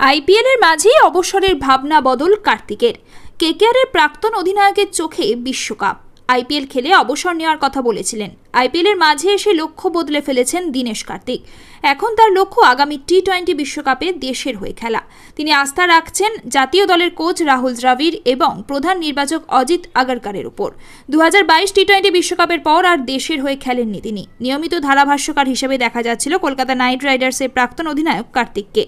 IPL এর মাঝেই অবসরের ভাবনা বদল কার্তিকের। কেকেআরের প্রাক্তন অধিনায়কের চোখে বিশ্বকাপ। আইপিএল খেলে অবসর নেওয়ার কথা বলেছিলেন। আইপিএল এর মাঝে এসে লক্ষ্য বদলে ফেলেছেন দীনেশ কার্তিক। এখন তার লক্ষ্য আগামী টি-20 বিশ্বকাপে দেশের হয়ে খেলা। তিনি আস্থা রাখছেন জাতীয় দলের কোচ রাহুল দ্রাবিড় এবং প্রধান নির্বাচক অজিত আগারকারের উপর। 2022 টি-20 বিশ্বকাপের পর আর দেশের হয়ে খেলেননি তিনি। নিয়মিত ধারাভাষ্যকার হিসেবে দেখা যাচ্ছিল কলকাতা নাইট রাইডার্সের প্রাক্তন অধিনায়ক কার্তিককে।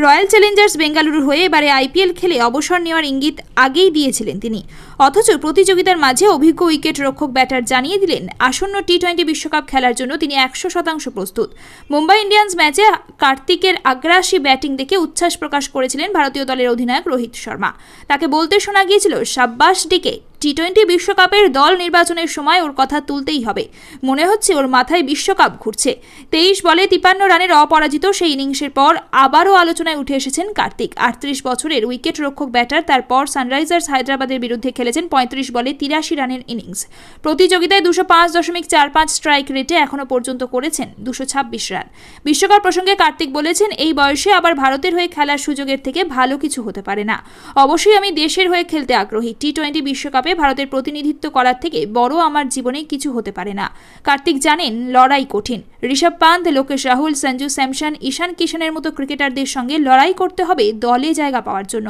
রয়্যাল চ্যালেঞ্জার্স বেঙ্গালুরুর হয়ে এবারে আইপিএল খেলে অবসর নেওয়ার ইঙ্গিত আগেই দিয়েছিলেন তিনি। অথচ প্রতিযোগিতার মাঝে অভিজ্ঞ উইকেট রক্ষক ব্যাটার জানিয়ে দিলেন আসন্ন টি-20 বিশ্বকাপ খেলার জন্য তিনি 100% প্রস্তুত। মুম্বাই ইন্ডিয়ান্স ম্যাচে কার্তিকের আগ্রাসী ব্যাটিং দেখে উচ্ছ্বাস প্রকাশ করেছিলেন ভারতীয় দলের অধিনায়ক রোহিত শর্মা। তাকে বলতে শোনা গিয়েছিল, সাব্বাস ডিকে, টি-20 বিশ্বকাপের দল নির্বাচনের সময় ওর কথা তুলতেই হবে। মনে হচ্ছে ওর মাথায় বিশ্বকাপ ঘুরছে। 23 বলে 53 রানের অপরাজিত সেই ইনিংসের পর আবারও আলোচনায় উঠে এসেছেন কার্তিক। 38 বছরের উইকেট রক্ষক ব্যাটার তারপর সানরাইজার্স হায়দ্রাবাদের বিরুদ্ধে খেলেছেন 35 বলে 83 রানের ইনিংস। প্রতিযোগিতায় 205.45 স্ট্রাইক রেটে এখনো পর্যন্ত করেছেন 226 রান। বিশ্বকাপ প্রসঙ্গে কার্তিক বলেছেন, এই বয়সে আবার ভারতের হয়ে খেলার সুযোগের থেকে ভালো কিছু হতে পারে না। অবশ্যই আমি দেশের হয়ে খেলতে আগ্রহী। টি-20 বিশ্বকাপে ভারতের প্রতিনিধিত্ব করার থেকে বড় আমার জীবনে কিছু হতে পারে না। কার্তিক জানেন লড়াই কঠিন। ঋষভ পান্থ, লোকেশ রাহুল, সঞ্জু স্যামসন, ঈশান কিশনের মতো ক্রিকেটারদের সঙ্গে লড়াই করতে হবে দলে জায়গা পাওয়ার জন্য।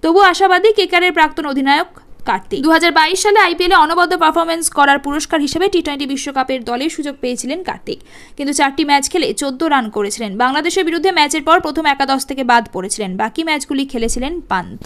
তবু আশাবাদী কেকেআরের প্রাক্তন অধিনায়ক কার্তিক। 2022 সালে আইপিএলে অনবদ্য পারফরমেন্স করার পুরস্কার হিসেবে টি-20 বিশ্বকাপের দলের সুযোগ পেয়েছিলেন কার্তিক, কিন্তু 4টি ম্যাচ খেলে 14 রান করেছিলেন। বাংলাদেশের বিরুদ্ধে ম্যাচের পর প্রথম একাদশ থেকে বাদ পড়েছিলেন। বাকি ম্যাচগুলি খেলেছিলেন পান্থ।